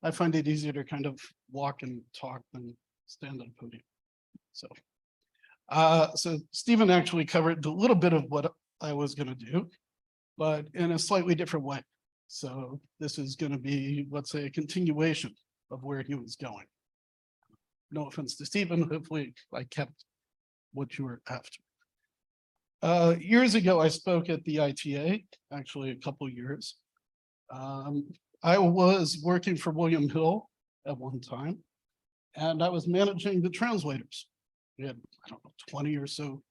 I find it easier to kind of walk and talk than stand on a podium. So Stephen actually covered a little bit of what I was going to do, but in a slightly different way. So this is going to be, let's say, a continuation of where he was going. No offense to Stephen, hopefully I kept what you were after. Years ago, I spoke at the ITA, actually a couple of years. I was working for William Hill at one time, and I was managing the translators. We had, I don't know, 20 or so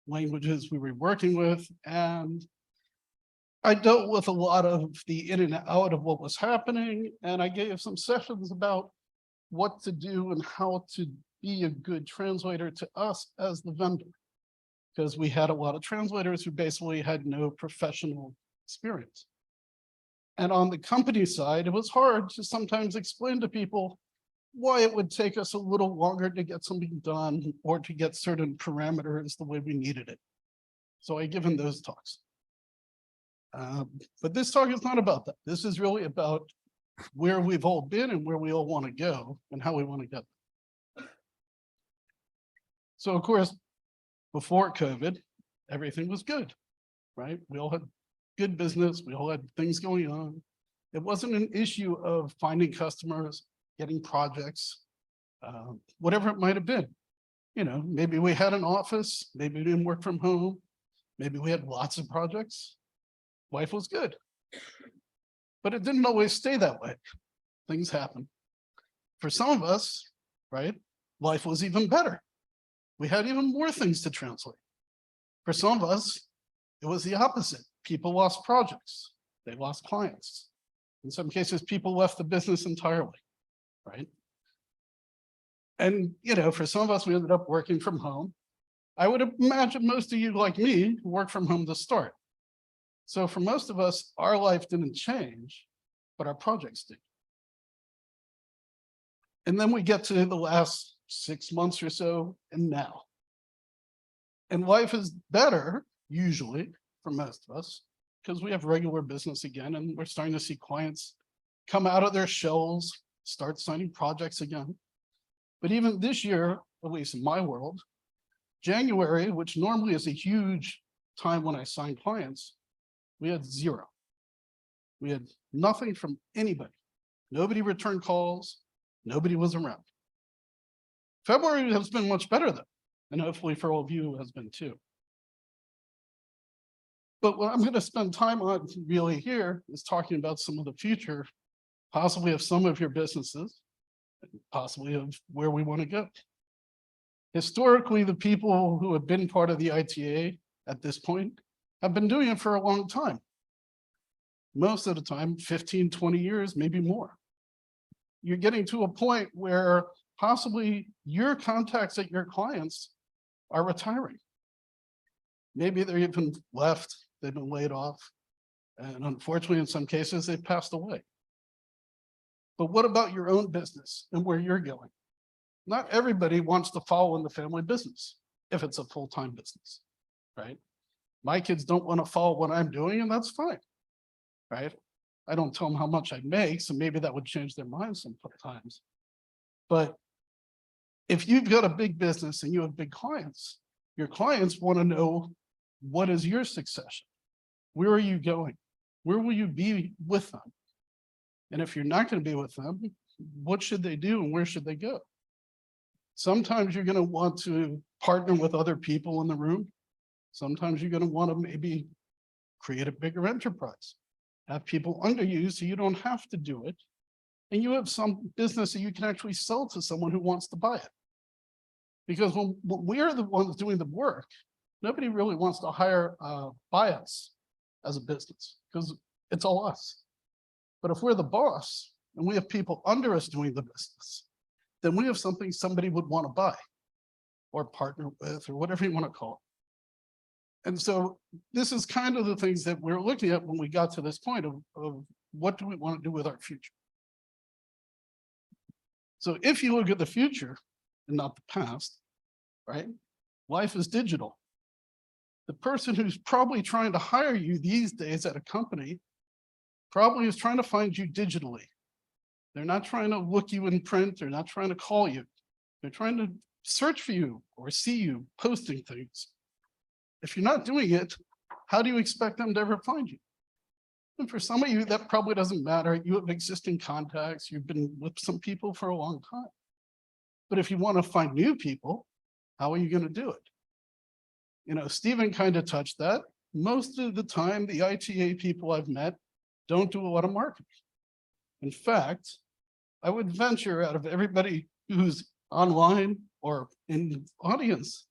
languages we were working with, and I dealt with a lot of the in and out of what was happening, and I gave some sessions about what to do and how to be a good translator to us as the vendor, because we had a lot of translators who basically had no professional experience. And on the company side, it was hard to sometimes explain to people why it would take us a little longer to get something done or to get certain parameters the way we needed it. So I given those talks. But this talk is not about that. This is really about where we've all been and where we all want to go and how we want to get there. So of course, before COVID, everything was good, right? We all had good business. We all had things going on. It wasn't an issue of finding customers, getting projects, whatever it might have been. You know, maybe we had an office, maybe we didn't work from home, maybe we had lots of projects. Life was good. But it didn't always stay that way. Things happen. For some of us, right, life was even better. We had even more things to translate. For some of us, it was the opposite. People lost projects. They lost clients. In some cases, people left the business entirely, right? And, you know, for some of us, we ended up working from home. I would imagine most of you, like me, work from home to start. So for most of us, our life didn't change, but our projects did. And then we get to the last 6 months or so, and now. And life is better, usually, for most of us, because we have regular business again, and we're starting to see clients come out of their shells, start signing projects again. But even this year, at least in my world, January, which normally is a huge time when I sign clients, we had zero. We had nothing from anybody. Nobody returned calls. Nobody was around. February has been much better though, and hopefully for all of you has been too. But what I'm going to spend time on really here is talking about some of the future, possibly of some of your businesses, possibly of where we want to go. Historically, the people who have been part of the ITA at this point have been doing it for a long time. Most of the time, 15, 20 years, maybe more. You're getting to a point where possibly your contacts at your clients are retiring. Maybe they're even left, they've been laid off, and unfortunately, in some cases, they've passed away. But what about your own business and where you're going? Not everybody wants to follow in the family business if it's a full-time business, right? My kids don't want to follow what I'm doing, and that's fine, right? I don't tell them how much I make, so maybe that would change their minds sometimes. But if you've got a big business and you have big clients, your clients want to know, what is your succession? Where are you going? Where will you be with them? And if you're not going to be with them, what should they do and where should they go? Sometimes you're going to want to partner with other people in the room. Sometimes you're going to want to maybe create a bigger enterprise, have people under you so you don't have to do it. And you have some business that you can actually sell to someone who wants to buy it. Because when we're the ones doing the work, nobody really wants to buy us as a business because it's all us. But if we're the boss and we have people under us doing the business, then we have something somebody would want to buy or partner with or whatever you want to call it. And so this is kind of the things that we're looking at when we got to this point of what do we want to do with our future? So if you look at the future and not the past, right? Life is digital. The person who's probably trying to hire you these days at a company probably is trying to find you digitally. They're not trying to look you in print. They're not trying to call you. They're trying to search for you or see you posting things. If you're not doing it, how do you expect them to ever find you? And for some of you, that probably doesn't matter. You have existing contacts. You've been with some people for a long time. But if you want to find new people, how are you going to do it? You know, Stephen kind of touched that. Most of the time, the ITA people I've met don't do a lot of marketing. In fact, I would venture out of everybody who's online or in the audience,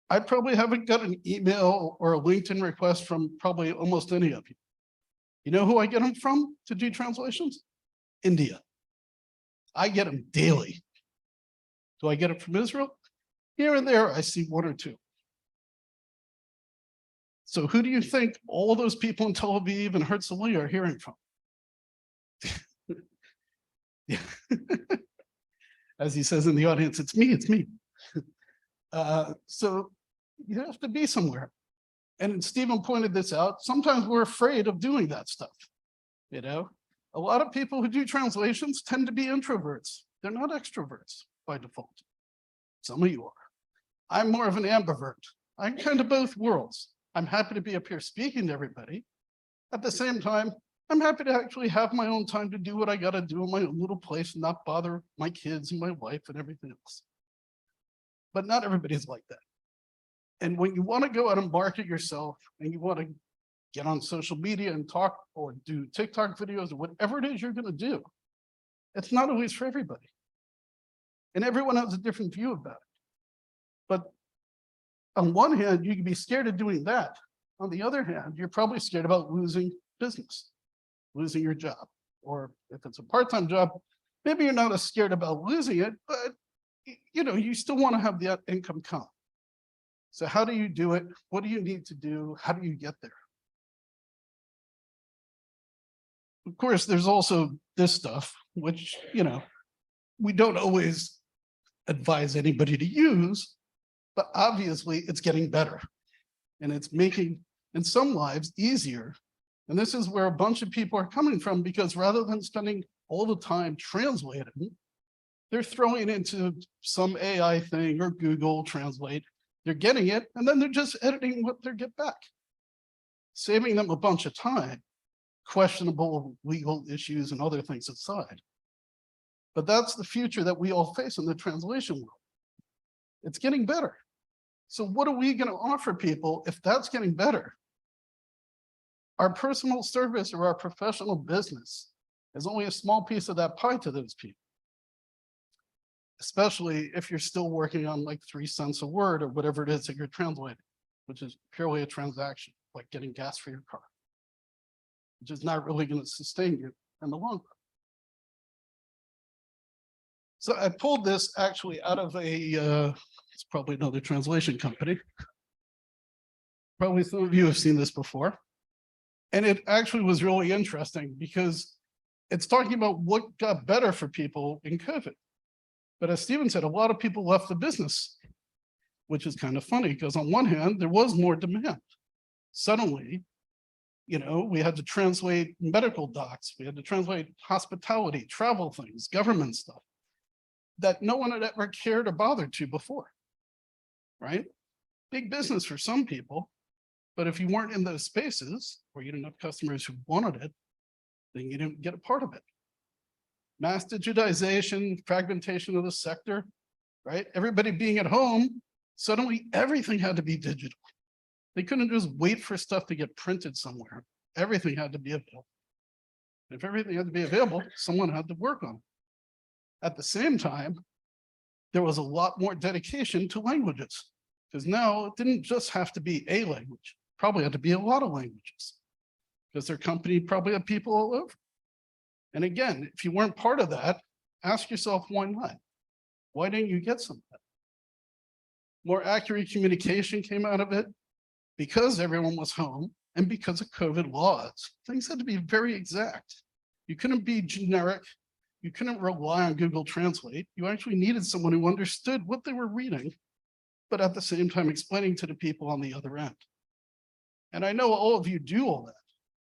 I probably haven't got an email or a LinkedIn request from probably almost any of you. You know who I get them from to do translations? India. I get them daily. Do I get it from Israel? Here and there, I see one or two. So who do you think all those people in Tel Aviv and Herzliya are hearing from? As he says in the audience, it's me, it's me. So you have to be somewhere. And Stephen pointed this out. Sometimes we're afraid of doing that stuff. You know, a lot of people who do translations tend to be introverts. They're not extroverts by default. Some of you are. I'm more of an ambivert. I'm kind of both worlds. I'm happy to be up here speaking to everybody. At the same time, I'm happy to actually have my own time to do what I got to do in my own little place and not bother my kids and my wife and everything else. But not everybody's like that. And when you want to go out and market yourself and you want to get on social media and talk or do TikTok videos or whatever it is you're going to do, it's not always for everybody. And everyone has a different view about it. But on one hand, you can be scared of doing that. On the other hand, you're probably scared about losing business, losing your job. Or if it's a part-time job, maybe you're not as scared about losing it, but you know, you still want to have that income come. So how do you do it? What do you need to do? How do you get there? Of course, there's also this stuff, which, you know, we don't always advise anybody to use, but obviously it's getting better. And it's making, in some lives, easier. And this is where a bunch of people are coming from, because rather than spending all the time translating, they're throwing it into some AI thing or Google Translate. They're getting it, and then they're just editing what they get back, saving them a bunch of time, questionable legal issues and other things aside. But that's the future that we all face in the translation world. It's getting better. So what are we going to offer people if that's getting better? Our personal service or our professional business is only a small piece of that pie to those people, especially if you're still working on like 3 cents a word or whatever it is that you're translating, which is purely a transaction, like getting gas for your car, which is not really going to sustain you in the long run. So I pulled this actually out of it's probably another translation company. Probably some of you have seen this before. And it actually was really interesting because it's talking about what got better for people in COVID. But as Stephen said, a lot of people left the business, which is kind of funny because on one hand, there was more demand. Suddenly, you know, we had to translate medical docs, we had to translate hospitality, travel things, government stuff that no one had ever cared or bothered to before, right? Big business for some people, but if you weren't in those spaces or you didn't have customers who wanted it, then you didn't get a part of it. Mass digitization, fragmentation of the sector, right? Everybody being at home, suddenly everything had to be digital. They couldn't just wait for stuff to get printed somewhere. Everything had to be available. If everything had to be available, someone had to work on it. At the same time, there was a lot more dedication to languages, because now it didn't just have to be a language, probably had to be a lot of languages, because their company probably had people all over. And again, if you weren't part of that, ask yourself, why not? Why didn't you get some of that? More accurate communication came out of it because everyone was home and because of COVID laws. Things had to be very exact. You couldn't be generic. You couldn't rely on Google Translate. You actually needed someone who understood what they were reading, but at the same time explaining to the people on the other end. And I know all of you do all that.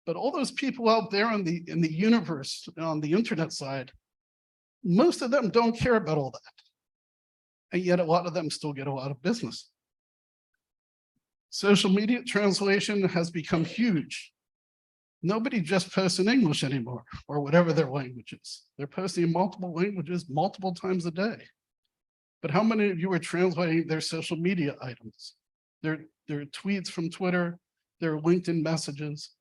But all those people out there in the universe, on the internet side, most of them don't care about all that. And yet a lot of them still get a lot of business. Social media translation has become huge. Nobody just posts in English anymore, or whatever their language is. They're posting in multiple languages multiple times a day. But how many of you are translating their social media items? Their tweets from Twitter, their LinkedIn messages,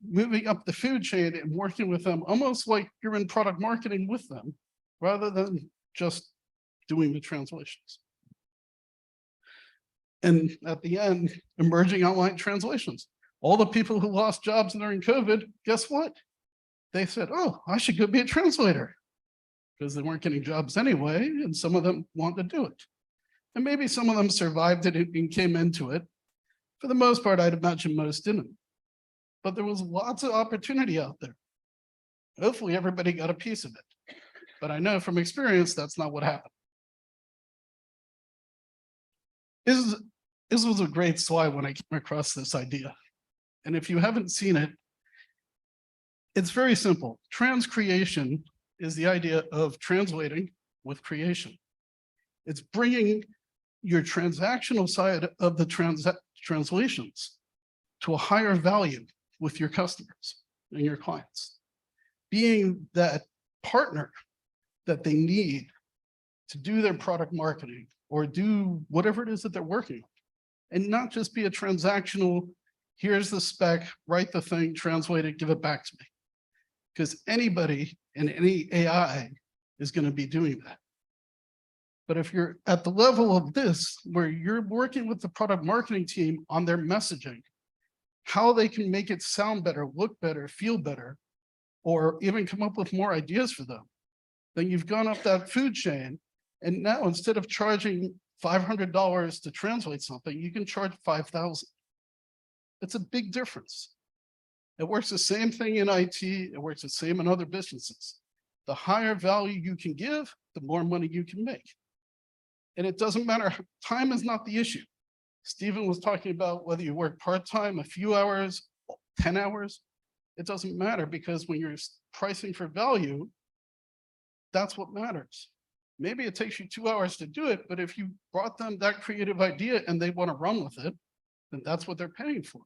moving up the food chain and working with them almost like you're in product marketing with them, rather than just doing the translations. And at the end, emerging online translations. All the people who lost jobs during COVID, guess what? They said, oh, I should go be a translator, because they weren't getting jobs anyway, and some of them wanted to do it. And maybe some of them survived it and came into it. For the most part, I'd imagine most didn't. But there was lots of opportunity out there. Hopefully everybody got a piece of it. But I know from experience, that's not what happened. This was a great slide when I came across this idea. And if you haven't seen it, it's very simple. Transcreation is the idea of translating with creation. It's bringing your transactional side of the translations to a higher value with your customers and your clients. Being that partner that they need to do their product marketing or do whatever it is that they're working on, and not just be a transactional, here's the spec, write the thing, translate it, give it back to me. Because anybody and any AI is going to be doing that. But if you're at the level of this, where you're working with the product marketing team on their messaging, how they can make it sound better, look better, feel better, or even come up with more ideas for them, then you've gone up that food chain. And now instead of charging $500 to translate something, you can charge $5,000. It's a big difference. It works the same thing in IT. It works the same in other businesses. The higher value you can give, the more money you can make. And it doesn't matter, time is not the issue. Stephen was talking about whether you work part-time, a few hours, 10 hours. It doesn't matter, because when you're pricing for value, that's what matters. Maybe it takes you 2 hours to do it, but if you brought them that creative idea and they want to run with it, then that's what they're paying for.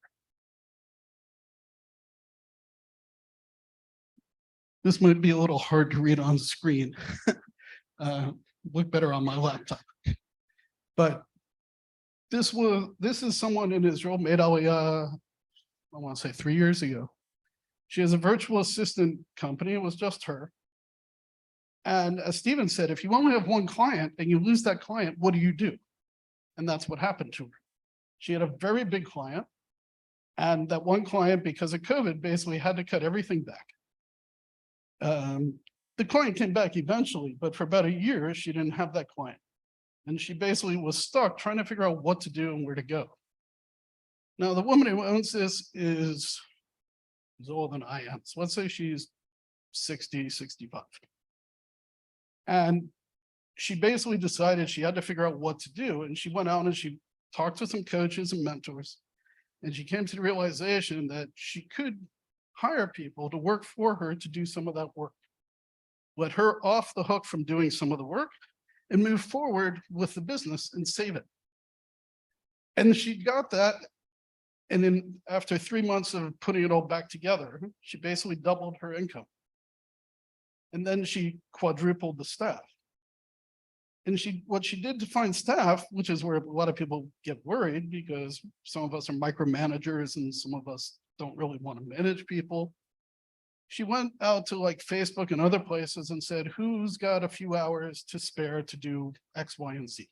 This might be a little hard to read on screen. Look better on my laptop. But this is someone in Israel made Aliyah, I want to say 3 years ago. She has a virtual assistant company. It was just her. And as Stephen said, if you only have one client and you lose that client, what do you do? And that's what happened to her. She had a very big client, and that one client, because of COVID, basically had to cut everything back. The client came back eventually, but for about a year, she didn't have that client. And she basically was stuck trying to figure out what to do and where to go. Now, the woman who owns this is older than I am. So let's say she's 60, 65. And she basically decided she had to figure out what to do. And she went out and she talked to some coaches and mentors. And she came to the realization that she could hire people to work for her to do some of that work. Let her off the hook from doing some of the work and move forward with the business and save it. And she got that. And then after 3 months of putting it all back together, she basically doubled her income. And then she quadrupled the staff. And what she did to find staff, which is where a lot of people get worried, because some of us are micromanagers and some of us don't really want to manage people. She went out to like Facebook and other places and said, who's got a few hours to spare to do X, Y, and Z?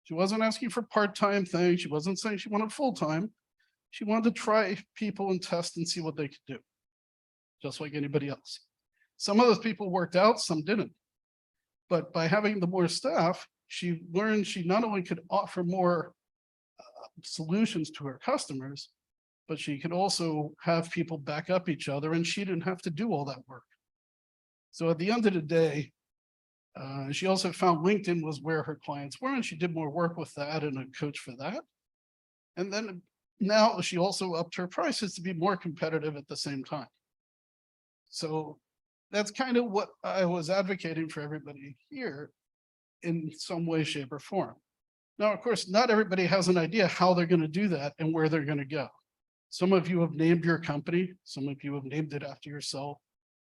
She wasn't asking for part-time things. She wasn't saying she wanted full-time. She wanted to try people and test and see what they could do, just like anybody else. Some of those people worked out, some didn't. But by having the more staff, she learned she not only could offer more solutions to her customers, but she could also have people back up each other, and she didn't have to do all that work. So at the end of the day, she also found LinkedIn was where her clients were, and she did more work with that and a coach for that. And then Now she also upped her prices to be more competitive at the same time. So that's kind of what I was advocating for everybody here in some way, shape, or form. Now, of course, not everybody has an idea how they're going to do that and where they're going to go. Some of you have named your company. Some of you have named it after yourself.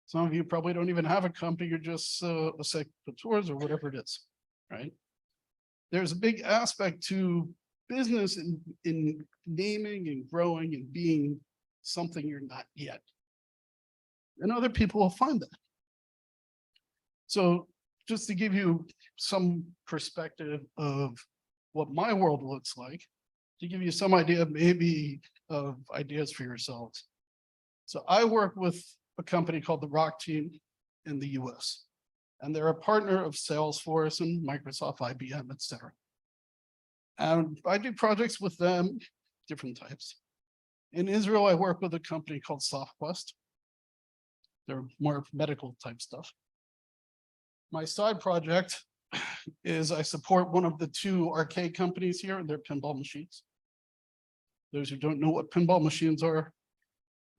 Some of you probably don't even have a company. You're just a secreteurs or whatever it is, right? There's a big aspect to business in naming and growing and being something you're not yet. And other people will find that. So just to give you some perspective of what my world looks like, to give you some idea maybe of ideas for yourselves. So I work with a company called the Rock Team in the US, and they're a partner of Salesforce and Microsoft, IBM, et cetera. And I do projects with them, different types. In Israel, I work with a company called SoftQuest. They're more medical type stuff. My side project is I support one of the two arcade companies here and their pinball machines. Those who don't know what pinball machines are,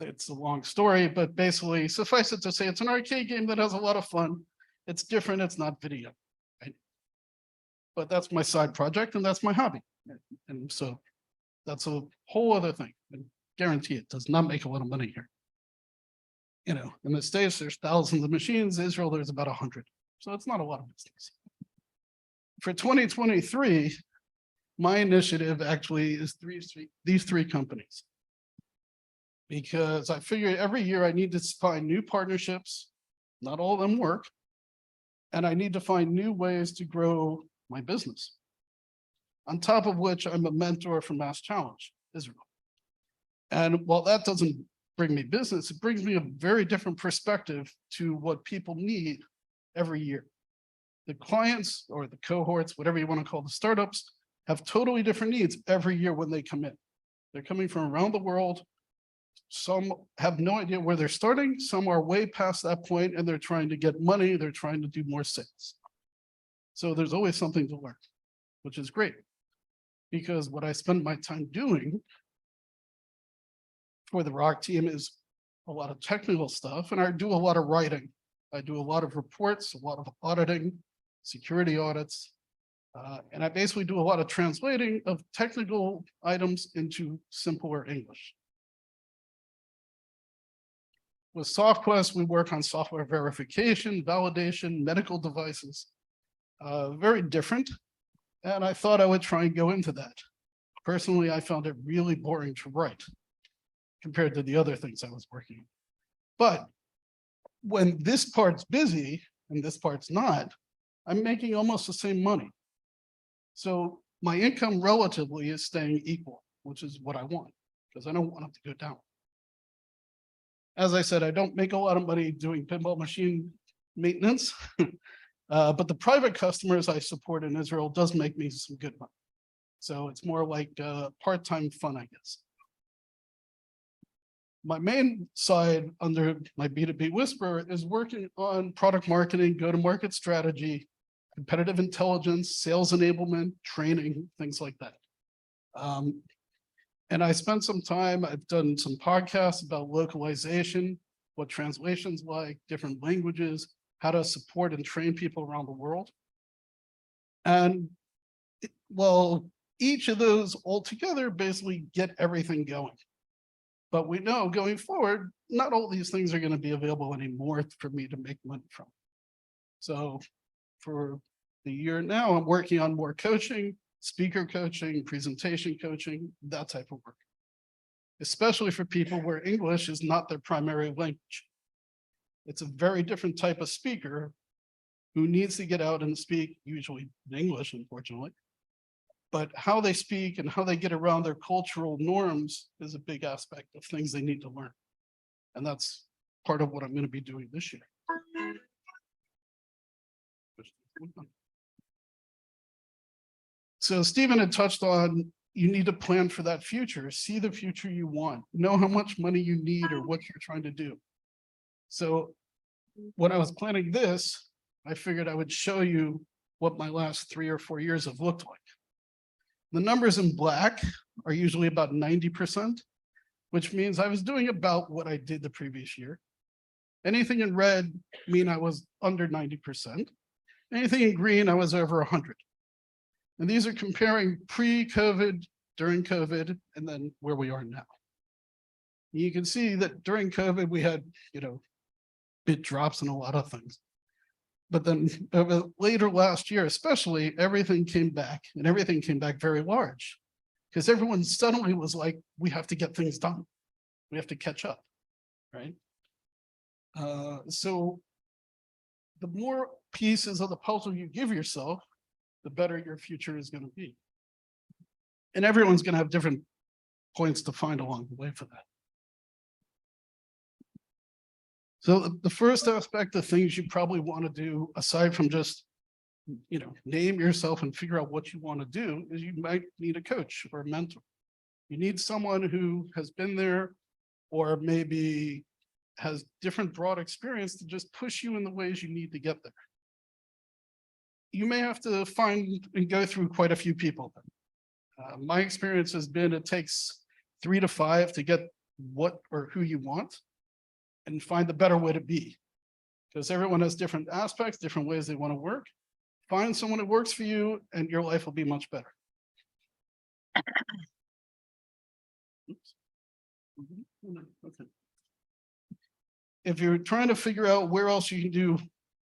it's a long story, but basically suffice it to say, it's an arcade game that has a lot of fun. It's different, it's not video, right? But that's my side project and that's my hobby. And so that's a whole other thing. I guarantee it does not make a lot of money here. You know, in the States, there's thousands of machines. Israel, there's about 100. So it's not a lot of business. For 2023, my initiative actually is these three companies. Because I figure every year I need to find new partnerships. Not all of them work. And I need to find new ways to grow my business. On top of which, I'm a mentor for Mass Challenge Israel. And while that doesn't bring me business, it brings me a very different perspective to what people need every year. The clients or the cohorts, whatever you want to call the startups, have totally different needs every year when they come in. They're coming from around the world. Some have no idea where they're starting. Some are way past that point and they're trying to get money. They're trying to do more sales. So there's always something to learn, which is great. Because what I spend my time doing for the Rock Team is a lot of technical stuff, and I do a lot of writing. I do a lot of reports, a lot of auditing, security audits, and I basically do a lot of translating of technical items into simpler English. With SoftQuest, we work on software verification, validation, medical devices, very different. And I thought I would try and go into that. Personally, I found it really boring to write compared to the other things I was working on. But when this part's busy and this part's not, I'm making almost the same money. So my income relatively is staying equal, which is what I want, because I don't want it to go down. As I said, I don't make a lot of money doing pinball machine maintenance, but the private customers I support in Israel does make me some good money. So it's more like part-time fun, I guess. My main side under my B2B Whisper is working on product marketing, go-to-market strategy, competitive intelligence, sales enablement, training, things like that. And I spent some time, I've done some podcasts about localization, what translation's like, different languages, how to support and train people around the world. And well, each of those altogether basically get everything going. But we know going forward, not all these things are going to be available anymore for me to make money from. So for the year now, I'm working on more coaching, speaker coaching, presentation coaching, that type of work. Especially for people where English is not their primary language. It's a very different type of speaker who needs to get out and speak, usually in English, unfortunately. But how they speak and how they get around their cultural norms is a big aspect of things they need to learn. And that's part of what I'm going to be doing this year. So Stephen had touched on, you need to plan for that future, see the future you want, know how much money you need or what you're trying to do. So when I was planning this, I figured I would show you what my last 3 or 4 years have looked like. The numbers in black are usually about 90%, which means I was doing about what I did the previous year. Anything in red mean I was under 90%. Anything in green, I was over 100. And these are comparing pre-COVID, during COVID, and then where we are now. You can see that during COVID, we had, big drops in a lot of things. But then later last year, especially, everything came back, and everything came back very large, because everyone suddenly was like, we have to get things done. We have to catch up, right? So the more pieces of the puzzle you give yourself, the better your future is going to be. And everyone's going to have different points to find along the way for that. So the first aspect of things you probably want to do, aside from just, name yourself and figure out what you want to do, is you might need a coach or a mentor. You need someone who has been there, or maybe has different broad experience to just push you in the ways you need to get there. You may have to find and go through quite a few people. My experience has been it takes 3 to 5 to get what or who you want, and find the better way to be, because everyone has different aspects, different ways they want to work. Find someone who works for you, and your life will be much better. Okay. If you're trying to figure out where else you can do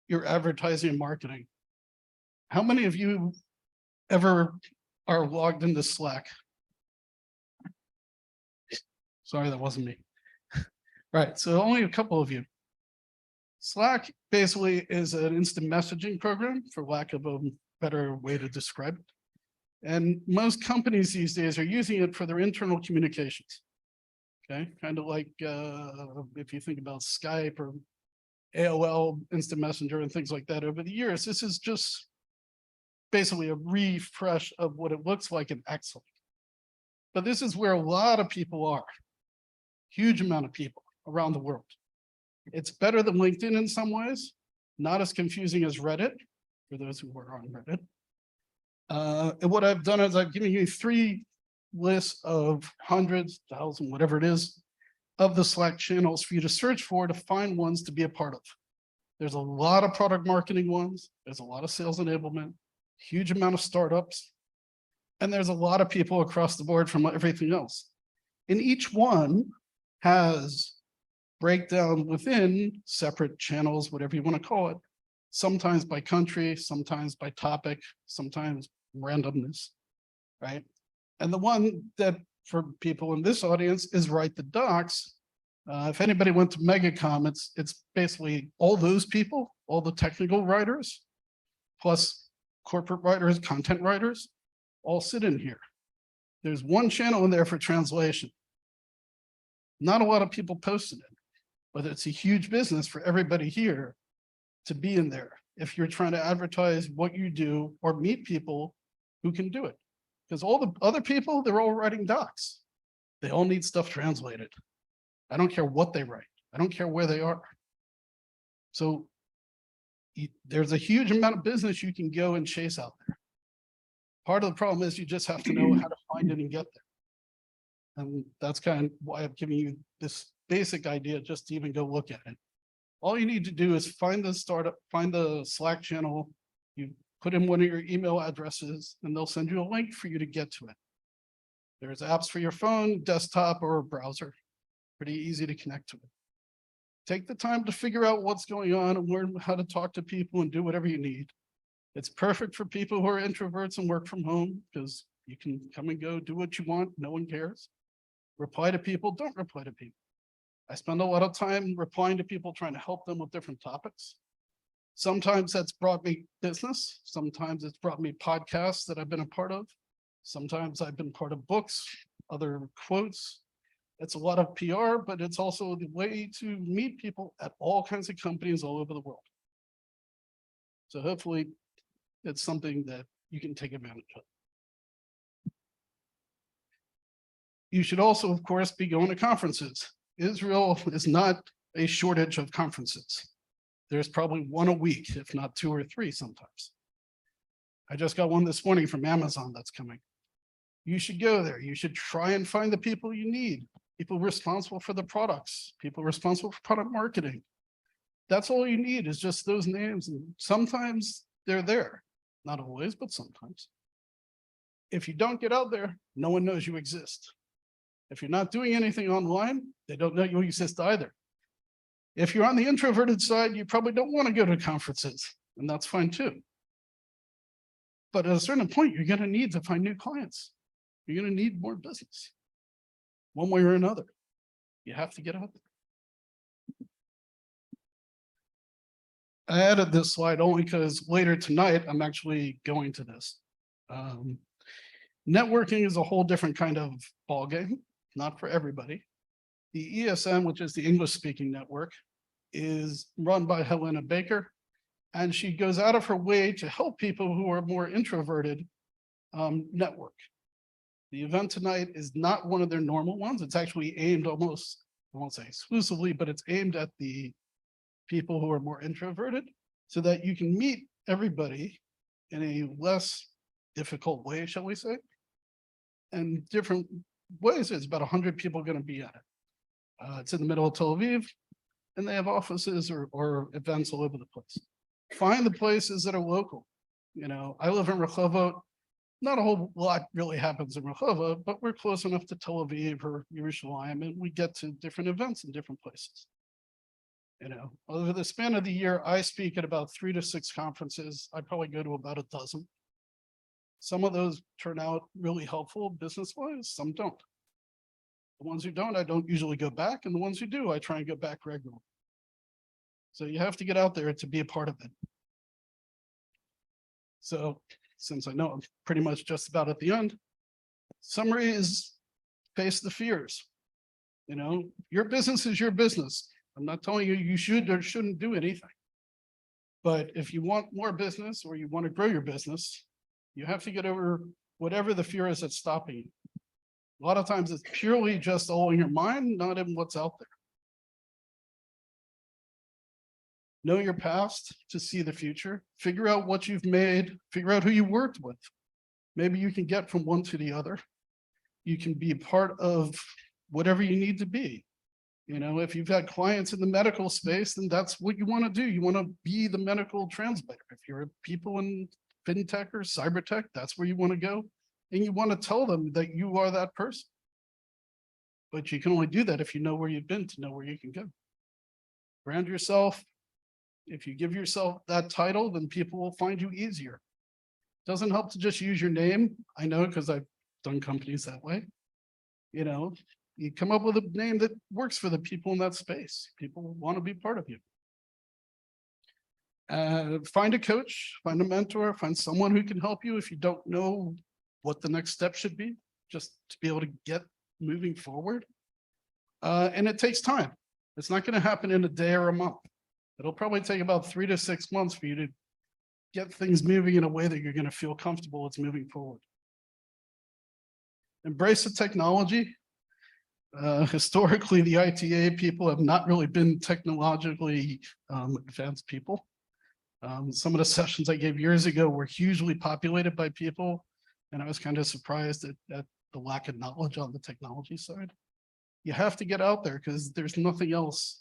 your advertising and marketing, how many of you ever are logged into Slack? Sorry, that wasn't me. Right, so only a couple of you. Slack basically is an instant messaging program, for lack of a better way to describe it. And most companies these days are using it for their internal communications. Okay, kind of like if you think about Skype or AOL, Instant Messenger, and things like that over the years, this is just basically a refresh of what it looks like and acts like. But this is where a lot of people are, huge amount of people around the world. It's better than LinkedIn in some ways, not as confusing as Reddit, for those who are on Reddit. And what I've done is I've given you 3 lists of hundreds, thousands, whatever it is, of the Slack channels for you to search for to find ones to be a part of. There's a lot of product marketing ones. There's a lot of sales enablement, huge amount of startups, and there's a lot of people across the board from everything else. And each one has breakdown within separate channels, whatever you want to call it, sometimes by country, sometimes by topic, sometimes randomness, right? And the one that for people in this audience is Write the Docs. If anybody went to MegaCom, it's basically all those people, all the technical writers, plus corporate writers, content writers, all sit in here. There's one channel in there for translation. Not a lot of people posted it, but it's a huge business for everybody here to be in there if you're trying to advertise what you do or meet people who can do it. Because all the other people, they're all writing docs. They all need stuff translated. I don't care what they write. I don't care where they are. So there's a huge amount of business you can go and chase out there. Part of the problem is you just have to know how to find it and get there. And that's kind of why I'm giving you this basic idea just to even go look at it. All you need to do is find the startup, find the Slack channel, you put in one of your email addresses, and they'll send you a link for you to get to it. There's apps for your phone, desktop, or browser. Pretty easy to connect to it. Take the time to figure out what's going on and learn how to talk to people and do whatever you need. It's perfect for people who are introverts and work from home, because you can come and go, do what you want, no one cares. Reply to people, don't reply to people. I spend a lot of time replying to people, trying to help them with different topics. Sometimes that's brought me business. Sometimes it's brought me podcasts that I've been a part of. Sometimes I've been part of books, other quotes. It's a lot of PR, but it's also the way to meet people at all kinds of companies all over the world. So hopefully it's something that you can take advantage of. You should also, of course, be going to conferences. Israel is not a shortage of conferences. There's probably one a week, if not 2 or 3 sometimes. I just got one this morning from Amazon that's coming. You should go there. You should try and find the people you need, people responsible for the products, people responsible for product marketing. That's all you need is just those names. And sometimes they're there, not always, but sometimes. If you don't get out there, no one knows you exist. If you're not doing anything online, they don't know you exist either. If you're on the introverted side, you probably don't want to go to conferences, and that's fine too. But at a certain point, you're going to need to find new clients. You're going to need more business, one way or another. You have to get out there. I added this slide only because later tonight, I'm actually going to this. Networking is a whole different kind of ballgame, not for everybody. The ESM, which is the English speaking network, is run by Helena Baker, and she goes out of her way to help people who are more introverted network. The event tonight is not one of their normal ones. It's actually aimed almost, I won't say exclusively, but it's aimed at the people who are more introverted so that you can meet everybody in a less difficult way, shall we say, and different ways. It's about 100 people going to be at it. It's in the middle of Tel Aviv, and they have offices or events all over the place. Find the places that are local. You know, I live in Rehovot. Not a whole lot really happens in Rehovot, but we're close enough to Tel Aviv or Yerushalayim, and we get to different events in different places. You know, over the span of the year, I speak at about 3 to 6 conferences. I probably go to about a dozen. Some of those turn out really helpful business-wise, some don't. The ones who don't, I don't usually go back, and the ones who do, I try and go back regularly. So you have to get out there to be a part of it. So since I know I'm pretty much just about at the end, summary is face the fears. You know, your business is your business. I'm not telling you you should or shouldn't do anything. But if you want more business or you want to grow your business, you have to get over whatever the fear is that's stopping you. A lot of times it's purely just all in your mind, not in what's out there. Know your past to see the future. Figure out what you've made. Figure out who you worked with. Maybe you can get from one to the other. You can be part of whatever you need to be. You know, if you've had clients in the medical space, then that's what you want to do. You want to be the medical translator. If you're people in fintech or cyber tech, that's where you want to go. And you want to tell them that you are that person. But you can only do that if you know where you've been to know where you can go. Brand yourself. If you give yourself that title, then people will find you easier. Doesn't help to just use your name. I know because I've done companies that way. You know, you come up with a name that works for the people in that space. People want to be part of you. Find a coach, find a mentor, find someone who can help you if you don't know what the next step should be, just to be able to get moving forward. And it takes time. It's not going to happen in a day or a month. It'll probably take about 3 to 6 months for you to get things moving in a way that you're going to feel comfortable it's moving forward. Embrace the technology. Historically, the ITA people have not really been technologically advanced people. Some of the sessions I gave years ago were hugely populated by people, and I was kind of surprised at the lack of knowledge on the technology side. You have to get out there because there's nothing else.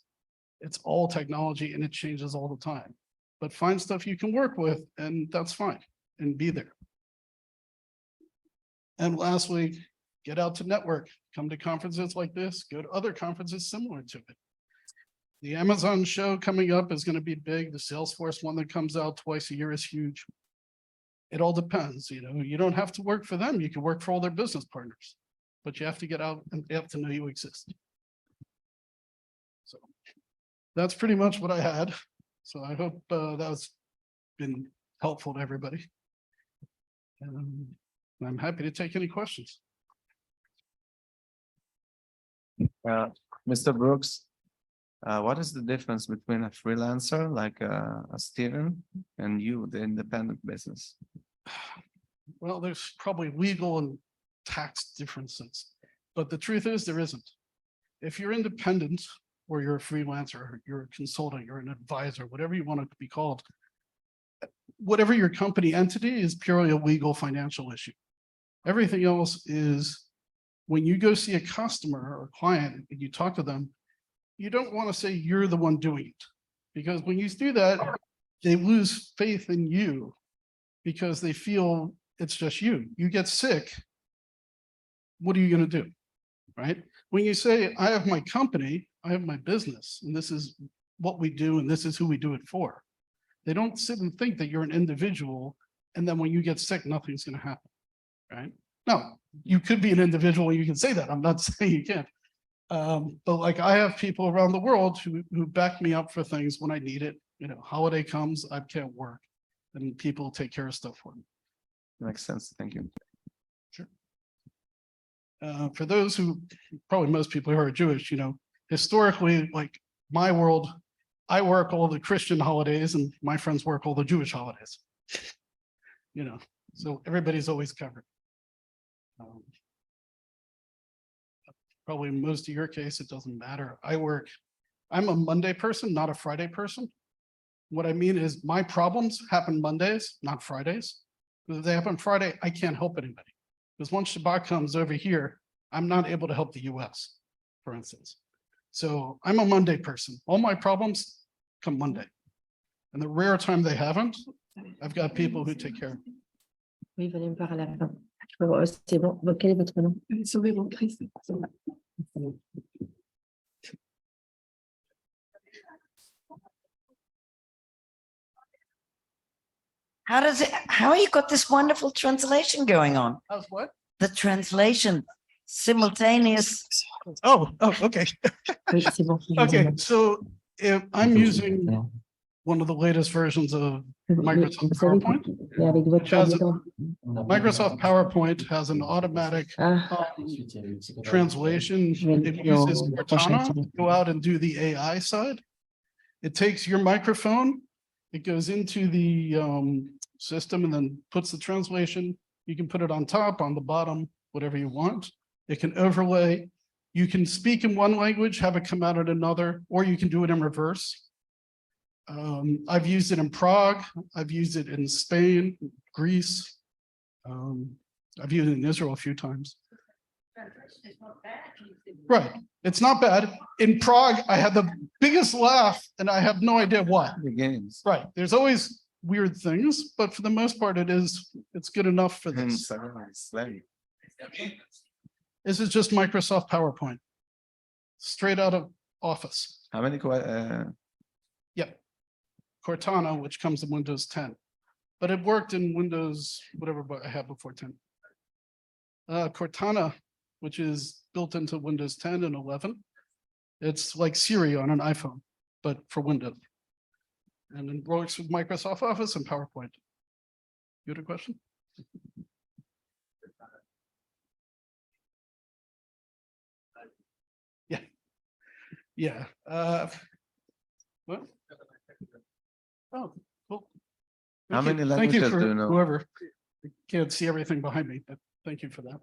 It's all technology and it changes all the time. But find stuff you can work with, and that's fine, and be there. And lastly, get out to network. Come to conferences like this, go to other conferences similar to it. The Amazon show coming up is going to be big. The Salesforce one that comes out twice a year is huge. It all depends. You know, you don't have to work for them. You can work for all their business partners, but you have to get out and they have to know you exist. So that's pretty much what I had. So I hope that's been helpful to everybody. I'm happy to take any questions. Mr. Brooks, what is the difference between a freelancer like a Steven and you, the independent business? Well, there's probably legal and tax differences, but the truth is there isn't. If you're independent or you're a freelancer, you're a consultant, you're an advisor, whatever you want to be called, whatever your company entity is purely a legal financial issue. Everything else is when you go see a customer or client and you talk to them, you don't want to say you're the one doing it. Because when you do that, they lose faith in you because they feel it's just you. You get sick. What are you going to do? Right? When you say, I have my company, I have my business, and this is what we do, and this is who we do it for. They don't sit and think that you're an individual, and then when you get sick, nothing's going to happen. Right? No, you could be an individual and you can say that. I'm not saying you can't. But like I have people around the world who back me up for things when I need it. You know, holiday comes, I can't work, and people take care of stuff for me. Makes sense. Thank you. Sure. For those who, probably most people who are Jewish, you know, historically, like my world, I work all the Christian holidays and my friends work all the Jewish holidays. You know, so everybody's always covered. Probably in most of your case, it doesn't matter. I'm a Monday person, not a Friday person. What I mean is my problems happen Mondays, not Fridays. Because if they happen Friday, I can't help anybody. Because once Shabbat comes over here, I'm not able to help the US, for instance. So I'm a Monday person. All my problems come Monday. And the rare time they haven't, I've got people who take care of me. Oui, venez me voir à la fin. C'est bon. Quel est votre nom? How you got this wonderful translation going on? How's what? The translation, simultaneous. Oh, okay. Oui, c'est bon. Okay, so if I'm using one of the latest versions of Microsoft PowerPoint. Mais avec votre Which has- temps. Microsoft PowerPoint has an automatic Ah, translation. je vais le It faire au uses prochain Cortana to go out and do the AI side. It takes your microphone, it goes into the system and then puts the translation. You can put it on top, on the bottom, whatever you want. It can overlay. You can speak in one language, have it come out in another, or you can do it in reverse. I've used it in Prague. I've used it in Spain, Greece. I've used it in Israel a few times. Right. It's not bad. In Prague, I had the biggest laugh and I have no idea why. The games. Right. There's always weird things, but for the most part, it's good enough for And this. slang. This is just Microsoft PowerPoint. Straight out of Office. How many Yep. Cortana, which comes in Windows 10. But it worked in Windows, whatever I had before 10. Cortana, which is built into Windows 10 and 11. It's like Siri on an iPhone, but for Windows. And it works with Microsoft Office and PowerPoint. You had a question? Yeah. Yeah. What? Oh, cool. How Thank many you. Thank you languages for do you know? whoever can't see everything behind me, but thank you for that.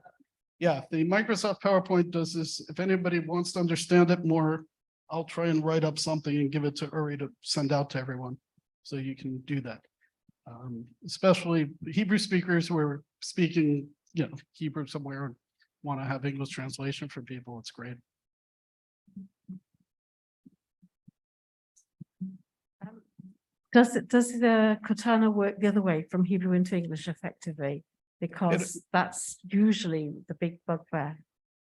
Yeah, the Microsoft PowerPoint does this. If anybody wants to understand it more, I'll try and write up something and give it to Uri to send out to everyone. So you can do that. Especially Hebrew speakers who are speaking, you know, Hebrew somewhere and want to have English translation for people. It's great. Does the Cortana work the other way from Hebrew into English effectively? Because that's usually the big bugbear.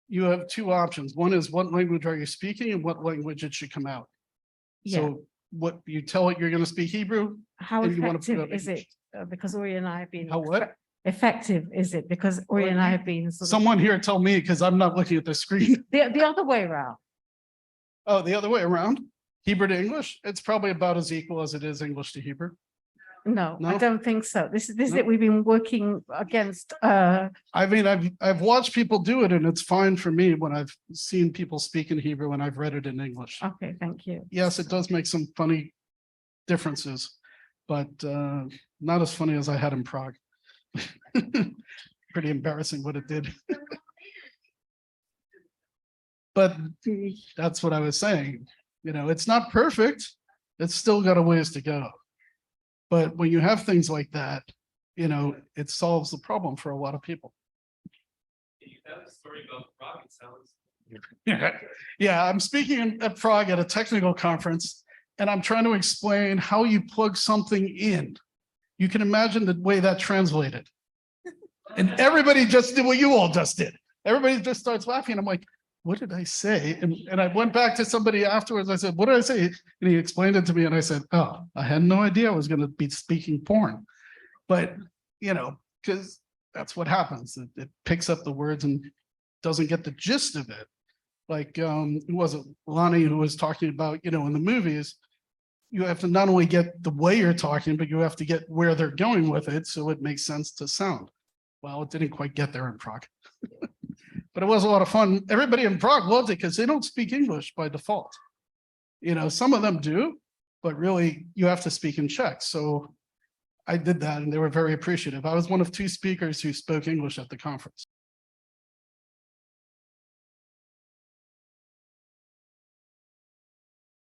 You have two options. One is what language are you speaking and what language it should come out. Yeah. So what you tell it you're going to speak Hebrew. How and you wanna put it effective on is it? Because Uri and I have been. How what? Effective is it? Because Uri and I have been. sort of- Someone here tell me because I'm not looking at the screen. The other way around. Oh, the other way around. Hebrew to English. It's probably about as equal as it is English to Hebrew. No, I No? don't think so. This is No? it. We've been working against, I mean, I've watched people do it and it's fine for me when I've seen people speak in Hebrew and I've read it in English. okay, thank you. Yes, it does make some funny differences, but not as funny as I had in Prague. Pretty embarrassing what it did. But that's what I was saying. You know, it's not perfect. It's still got a ways to go. But when you have things like that, you know, it solves the problem for a lot of people. Yeah, I'm speaking at Prague at a technical conference, and I'm trying to explain how you plug something in. You can imagine the way that translated. And everybody just did what you all just did. Everybody just starts laughing. I'm like, what did I say? And I went back to somebody afterwards. I said, what did I say? And he explained it to me. And I said, oh, I had no idea I was going to be speaking porn. But, you know, because that's what happens. It picks up the words and doesn't get the gist of it. Like, who was it? Lonnie, who was talking about, you know, in the movies, you have to not only get the way you're talking, but you have to get where they're going with it. So it makes sense to sound. Well, it didn't quite get there in Prague, but it was a lot of fun. Everybody in Prague loved it because they don't speak English by default. You know, some of them do, but really you have to speak in Czech. So I did that and they were very appreciative. I was one of 2 speakers who spoke English at the conference.